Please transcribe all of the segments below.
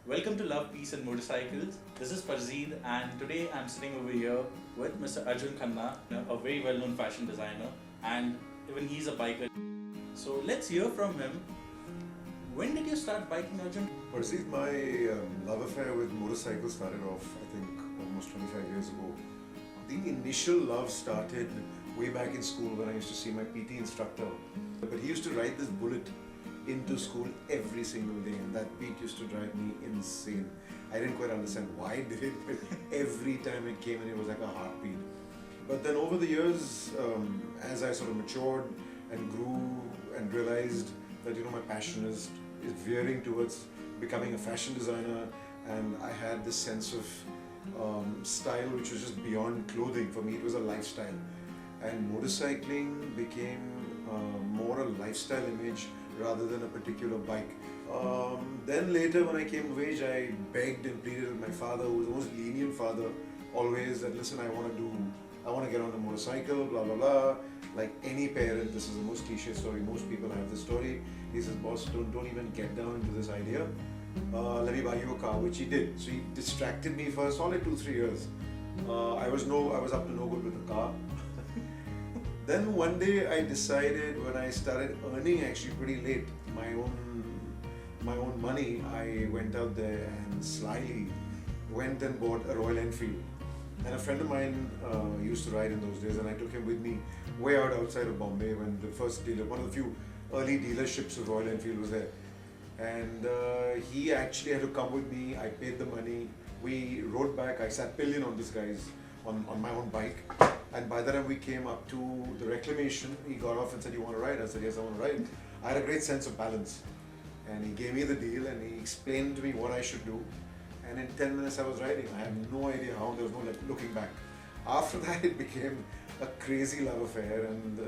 Welcome to Love, Peace and Motorcycles. This is Parzeed and today I'm sitting over here with Mr. Arjun Khanna, a very well-known fashion designer, and even he's a biker. So let's hear from him. When did you start biking, Arjun? Parzeed, my love affair with motorcycles started off, I think, almost 25 years ago. The initial love started way back in school when I used to see my PT instructor. But he used to ride this Bullet into school every single day, and that beat used to drive me insane. I didn't quite understand why it did it, but every time it came in, it was like a heartbeat. But then over the years, as I sort of matured and grew and realized that my passion is veering towards becoming a fashion designer, and I had this sense of style which was just beyond clothing. For me, it was a lifestyle, and motorcycling became more a lifestyle image rather than a particular bike. Then later when I came of age, I begged and pleaded with my father, who was the most lenient father, always, that listen, I want to get on a motorcycle, blah blah blah. Like any parent, this is the most cliche story, most people have this story. He says, boss, don't even get down into this idea. Let me buy you a car, which he did. So he distracted me for a solid 2-3 years. I was up to no good with the car. Then one day I decided, when I started earning actually pretty late my own money, I went out there and slyly went and bought a Royal Enfield. And a friend of mine used to ride in those days, and I took him with me way out outside of Bombay when the first dealer, one of the few early dealerships of Royal Enfield was there. And he actually had to come with me. I paid the money. We rode back. I sat pillion on this guy's on my own bike. And by the time we came up to the reclamation, he got off and said, "You want to ride?" I said, "Yes, I want to ride." I had a great sense of balance. And he gave me the deal and he explained to me what I should do. And in 10 minutes I was riding. I had no idea how, there was no looking back. After that it became a crazy love affair, and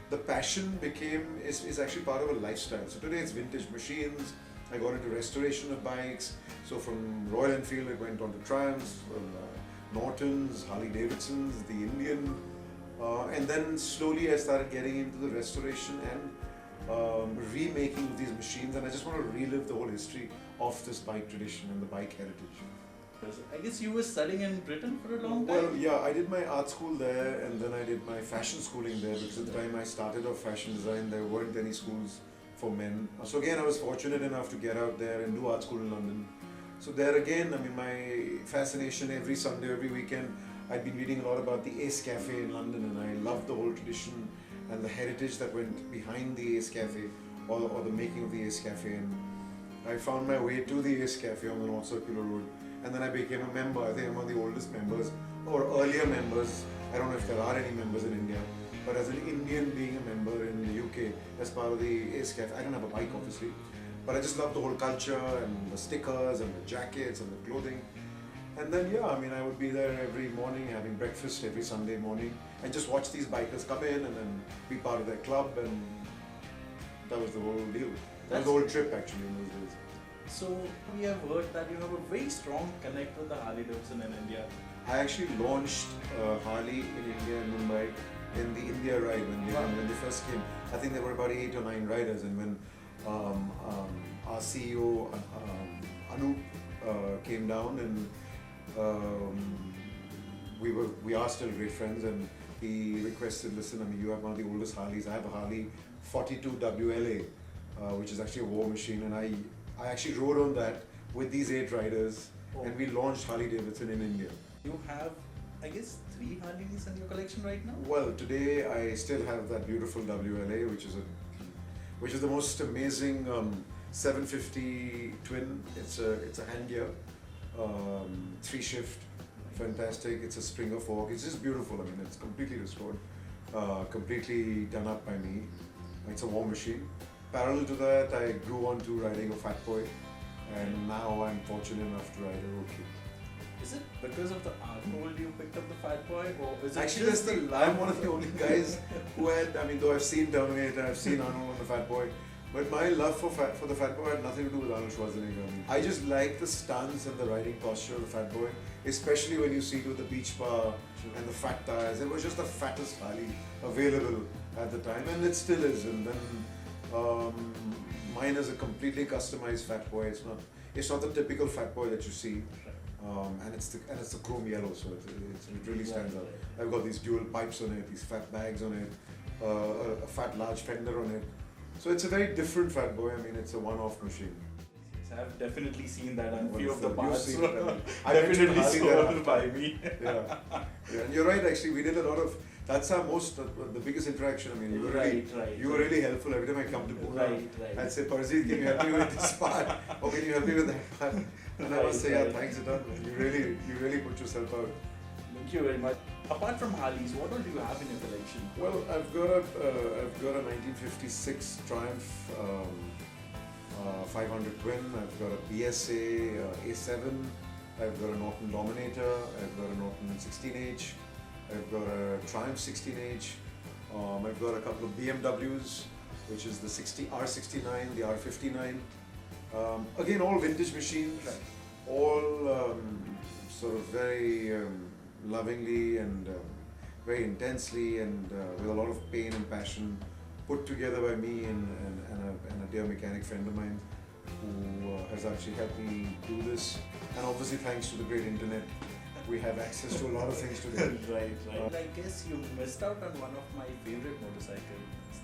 the passion is actually part of a lifestyle. So today it's vintage machines. I got into restoration of bikes. So from Royal Enfield it went on to Triumphs, Nortons, Harley Davidsons, the Indian, and then slowly I started getting into the restoration and remaking of these machines, and I just want to relive the whole history of this bike tradition and the bike heritage. I guess you were studying in Britain for a long time? Well, yeah, I did my art school there, and then I did my fashion schooling there, because at the time I started off fashion design, there weren't any schools for men. So again, I was fortunate enough to get out there and do art school in London. So there again, I mean, my fascination every Sunday, every weekend, I'd been reading a lot about the Ace Cafe in London, and I loved the whole tradition and the heritage that went behind the Ace Cafe, or the making of the Ace Cafe. And I found my way to the Ace Cafe on the North Circular Road, and then I became a member. I think I'm one of the oldest members, or earlier members. I don't know if there are any members in India, but as an Indian being a member in the UK as part of the Ace Cafe, I don't have a bike obviously, but I just love the whole culture and the stickers and the jackets and the clothing. And then yeah, I mean, I would be there every morning having breakfast every Sunday morning and just watch these bikers come in and then be part of their club, and that was the whole deal. That was the whole trip actually in those days. So we have heard that you have a very strong connect with the Harley Davidson in India. I actually launched Harley in India and Mumbai in the India ride when they first came. I think there were about 8 or 9 riders, and when our CEO Anup came down, and we are still great friends, and he requested, listen, I mean, you have one of the oldest Harleys. I have a Harley 42 WLA, which is actually a war machine, and I actually rode on that with these 8 riders, and we launched Harley Davidson in India. You have, I guess, 3 Harleys in your collection right now? Well, today I still have that beautiful WLA, which is the most amazing 750 twin. It's a hand gear, 3-shift, fantastic. It's a Springer fork. It's just beautiful. I mean, it's completely restored, completely done up by me. It's a war machine. Parallel to that, I grew on to riding a Fat Boy, and now I'm fortunate enough to ride a Rookie. Is it because of the Arnold you picked up the Fat Boy, or is it actually just I'm one of the only guys who had, I mean, though I've seen Terminator, I've seen Arnold on the Fat Boy, but my love for the Fat Boy had nothing to do with Arnold Schwarzenegger. I just like the stance and the riding posture of the Fat Boy, especially when you see it with the beach bar and the fat tires. It was just the fattest Harley available at the time, and it still is. And then mine is a completely customized Fat Boy. It's not the typical fat boy that you see. And it's the chrome yellow, so it really stands out. I've got these dual pipes on it, these fat bags on it, a fat large fender on it. So it's a very different fat boy. I mean, it's a one-off machine. I've definitely seen that, and Well, few of the you've parts seen were it, I mentioned definitely Harley sold thereafter. by me. Yeah, and you're right. Actually, we did a lot of. That's our the biggest interaction. I mean, you were really helpful every time I come to Pune. Right. I'd say, Parjeet, can you help me with this part, or can you help me with that part? And I must say, yeah, thanks a ton. You really put yourself out. Thank you very much. Apart from Harleys, what all do you have in your collection? Well, I've got a 1956 Triumph 500 twin. I've got a BSA A7. I've got a Norton Dominator. I've got a Norton 16H. I've got a Triumph 16H. I've got a couple of BMWs, which is the R69, the R59. Again, all vintage machines, all sort of very lovingly and very intensely and with a lot of pain and passion put together by me and a dear mechanic friend of mine who has actually helped me do this. And obviously thanks to the great internet, we have access to a lot of things today. Right. I guess you missed out on one of my favorite motorcycles,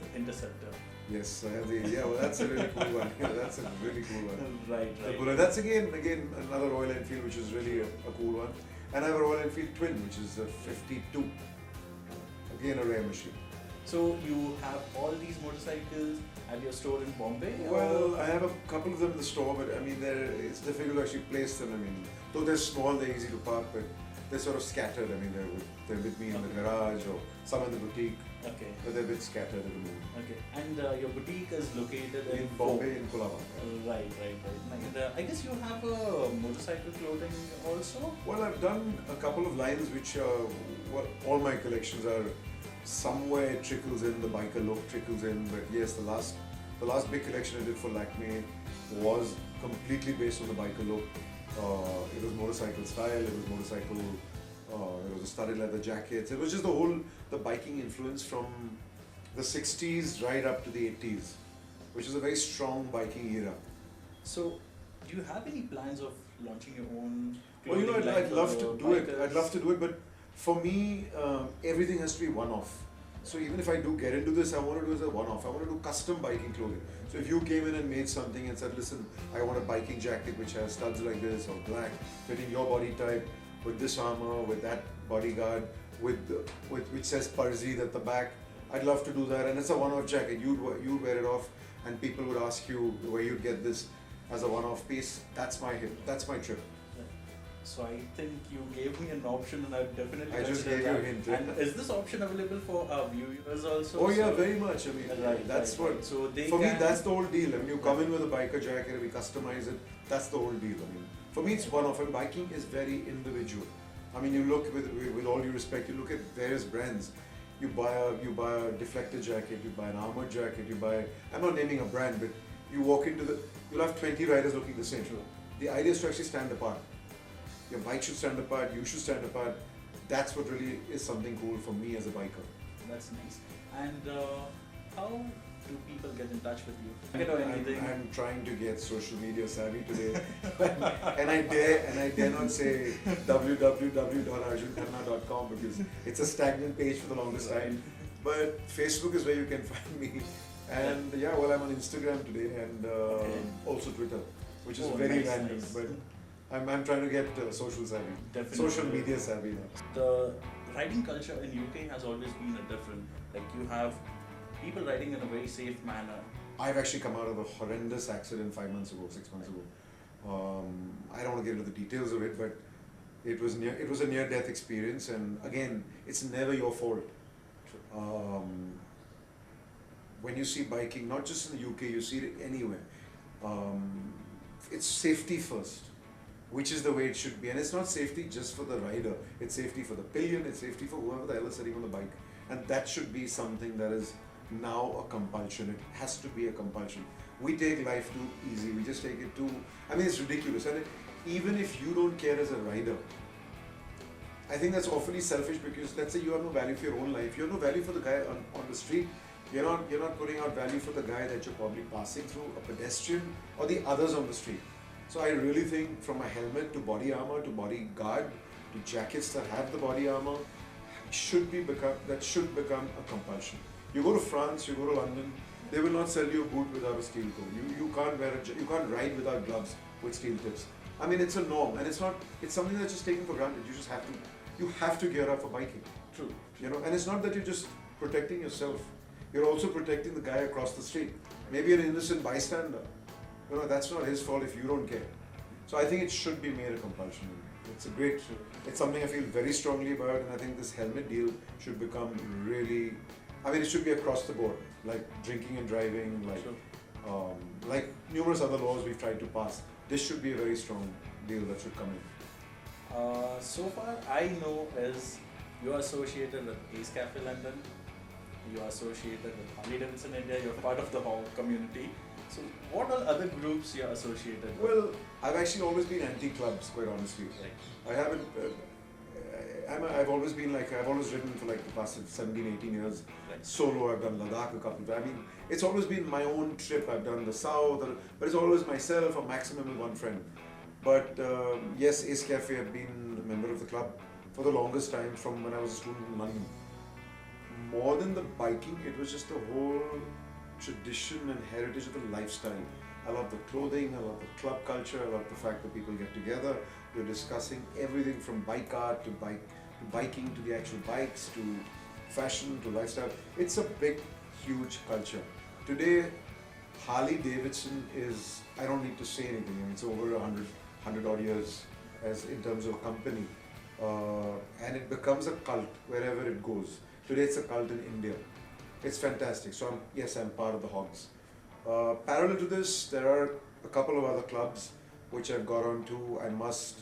the Interceptor. Yes, I have well, that's a really cool one. Yeah, that's a really cool one. Right. The Bullet. That's again another Royal Enfield, which is really a cool one. And I have a Royal Enfield Twin, which is a 52. Again, a rare machine. So you have all these motorcycles at your store in Bombay? Well, I have a couple of them in the store, but I mean, it's difficult to actually place them. I mean, though they're small, they're easy to park, but they're sort of scattered. I mean, they're with me in the garage or some in the boutique. Okay. But they're a bit scattered at the moment. Okay. And your boutique is located In Bombay, in Colaba. Right. And I guess you have a motorcycle clothing also? Well, I've done a couple of lines which all my collections are somewhere it trickles in, the biker look trickles in, but yes, the last big collection I did for Lakme was completely based on the biker look. It was motorcycle style, it was motorcycle, it was a studded leather jackets, it was just the biking influence from the 60s right up to the 80s, which is a very strong biking era. So, do you have any plans of launching your own Well, clothing line I'd love for to do it. bikers? I'd love to do it, but for me, everything has to be one-off. So even if I do get into this, I want to do it as a one-off. I want to do custom biking clothing. So if you came in and made something and said, listen, I want a biking jacket which has studs like this or black, fitting your body type, with this armor, with that bodyguard, with which says Parjeet at the back, I'd love to do that. And it's a one-off jacket. You'd wear it off, and people would ask you where you'd get this as a one-off piece. That's my hit. That's my trip. So I think you gave me an option, and I definitely. I just consider gave you a that. hint. And is this option available for our viewers also? Oh yeah, So- very much. I mean, that's what. So they For me, can- that's the whole deal. I mean, you come in with a biker jacket and we customize it. That's the whole deal. I mean, for me, it's one-off. And biking is very individual. I mean, you look with all due respect, you look at various brands. You buy a deflector jacket, you buy an armored jacket, you buy. I'm not naming a brand, but you walk into you'll have 20 riders looking the same. The idea is to actually stand apart. Your bike should stand apart, you should stand apart. That's what really is something cool for me as a biker. That's nice. And how do people get in touch with you? I'm trying to get social media savvy today, and I dare not say www.arjunkhanna.com because it's a stagnant page for the longest time. But Facebook is where you can find me, and well, I'm on Instagram today and also Twitter, which is very nice, random. nice. But I'm trying to get social savvy, social media savvy now. The riding culture in UK has always been a different. Like you have people riding in a very safe manner. I've actually come out of a horrendous accident 5 months ago, 6 months ago. I don't want to get into the details of it, but it was a near-death experience, and again, it's never your fault. When you see biking, not just in the UK, you see it anywhere. It's safety first, which is the way it should be, and it's not safety just for the rider. It's safety for the pillion. It's safety for whoever the hell is sitting on the bike, and that should be something that is now a compulsion. It has to be a compulsion. We take life too easy. We just take it too. I mean, it's ridiculous. And even if you don't care as a rider, I think that's awfully selfish because let's say you have no value for your own life. You have no value for the guy on the street. You're not putting out value for the guy that you're probably passing through, a pedestrian, or the others on the street. So I really think from a helmet to body armor to body guard to jackets that have the body armor should become a compulsion. You go to France, you go to London, they will not sell you a boot without a steel toe. You can't ride without gloves with steel tips. I mean, it's a norm, and it's something that's just taken for granted. You have to gear up for biking. True. You know, and it's not that you're just protecting yourself. You're also protecting the guy across the street. Maybe an innocent bystander. You know, that's not his fault if you don't care. So I think it should be made a compulsion. It's something I feel very strongly about, and I think this helmet deal should become really, it should be across the board, like drinking and driving, like numerous other laws we've tried to pass. This should be a very strong deal that should come in. So far, I know is you're associated with Ace Cafe London, you're associated with Harley Davidson India, you're part of the Hall community. So what are other groups you're associated with? Well, I've actually always been anti-clubs, quite honestly. Right. I haven't, I've always ridden for like the past 17, 18 years. Right. Solo, I've done Ladakh a couple of times. I mean, it's always been my own trip. I've done the south, but it's always myself or maximum with one friend. But yes, Ace Cafe, I've been a member of the club for the longest time from when I was a student in London. More than the biking, it was just the whole tradition and heritage of the lifestyle. I love the clothing, I love the club culture, I love the fact that people get together, you're discussing everything from bike art to biking to the actual bikes to fashion to lifestyle. It's a big, huge culture. Today, Harley Davidson is, I don't need to say anything, it's over 100 odd years as in terms of company. And it becomes a cult wherever it goes. Today it's a cult in India. It's fantastic. So I'm part of the Hogs. Parallel to this, there are a couple of other clubs which I've got on to. I must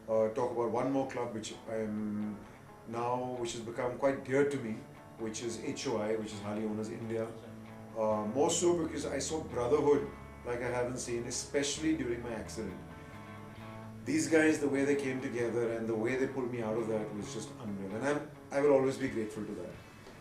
talk about one more club which has become quite dear to me, which is HOI, which is Harley Owners India. More so because I saw brotherhood like I haven't seen, especially during my accident. These guys, the way they came together and the way they pulled me out of that was just unreal. And I will always be grateful to that.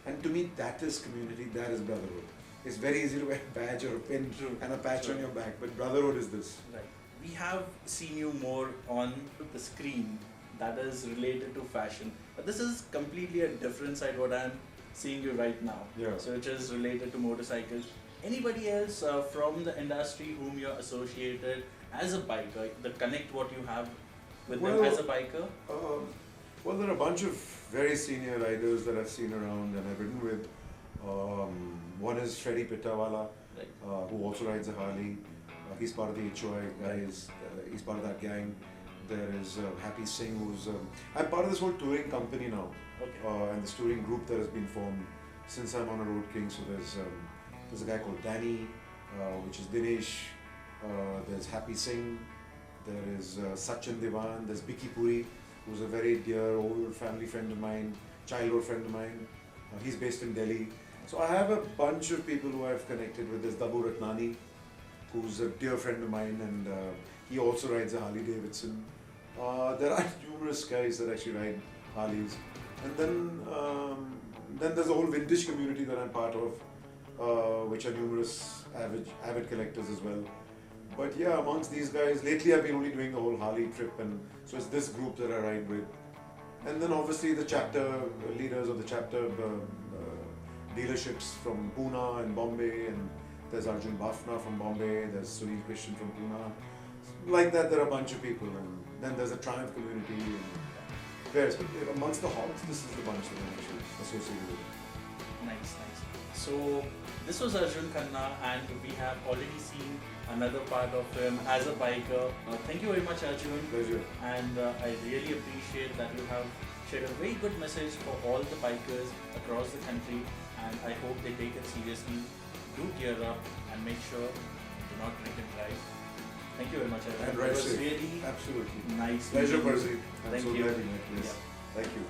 And to me, that is community, that is brotherhood. It's very easy to wear a badge or a pin and a patch on your back, but brotherhood is this. Right. We have seen you more on the screen that is related to fashion. But this is completely a different side what I'm seeing you right now. Yeah. So it is related to motorcycles. Anybody else from the industry whom you're associated as a biker, the connect what you have with them as a biker? Well, there are a bunch of very senior riders that I've seen around and I've ridden with. One is Freddy Pittawala, Right. who also rides a Harley. He's part of the HOI guys. He's part of that gang. There is Happy Singh, who's I'm part of this whole touring company now. Okay. And this touring group that has been formed since I'm on a Road King. So there's a guy called Danny, which is Dinesh. There's Happy Singh. There is Sachin Devan. There's Biki Puri, who's a very dear old family friend of mine, childhood friend of mine. He's based in Delhi. So I have a bunch of people who I've connected with. There's Dabu Ratnani, who's a dear friend of mine, and he also rides a Harley Davidson. There are numerous guys that actually ride Harleys. And then there's a whole vintage community that I'm part of, which are numerous avid collectors as well. But yeah, amongst these guys, lately I've been only doing the whole Harley trip, and so it's this group that I ride with. And then obviously the chapter leaders of the chapter dealerships from Pune and Bombay, and there's Arjun Bafna from Bombay, there's Sunil Christian from Pune. Like that, there are a bunch of people, and then there's a Triumph community. And various, but amongst the Hogs, this is the bunch that I'm actually associated with. Nice. So this was Arjun Khanna, and we have already seen another part of him as a biker. Thank you very much, Arjun. Pleasure. And I really appreciate that you have shared a very good message for all the bikers across the country, and I hope they take it seriously. Do gear up and make sure you do not drink and drive. Thank you very much, Arjun. And drive It was safe. really Absolutely. nice. Pleasure, meeting you. Percy. I'm Thank so you. glad you met. Yes. Yeah. Thank you.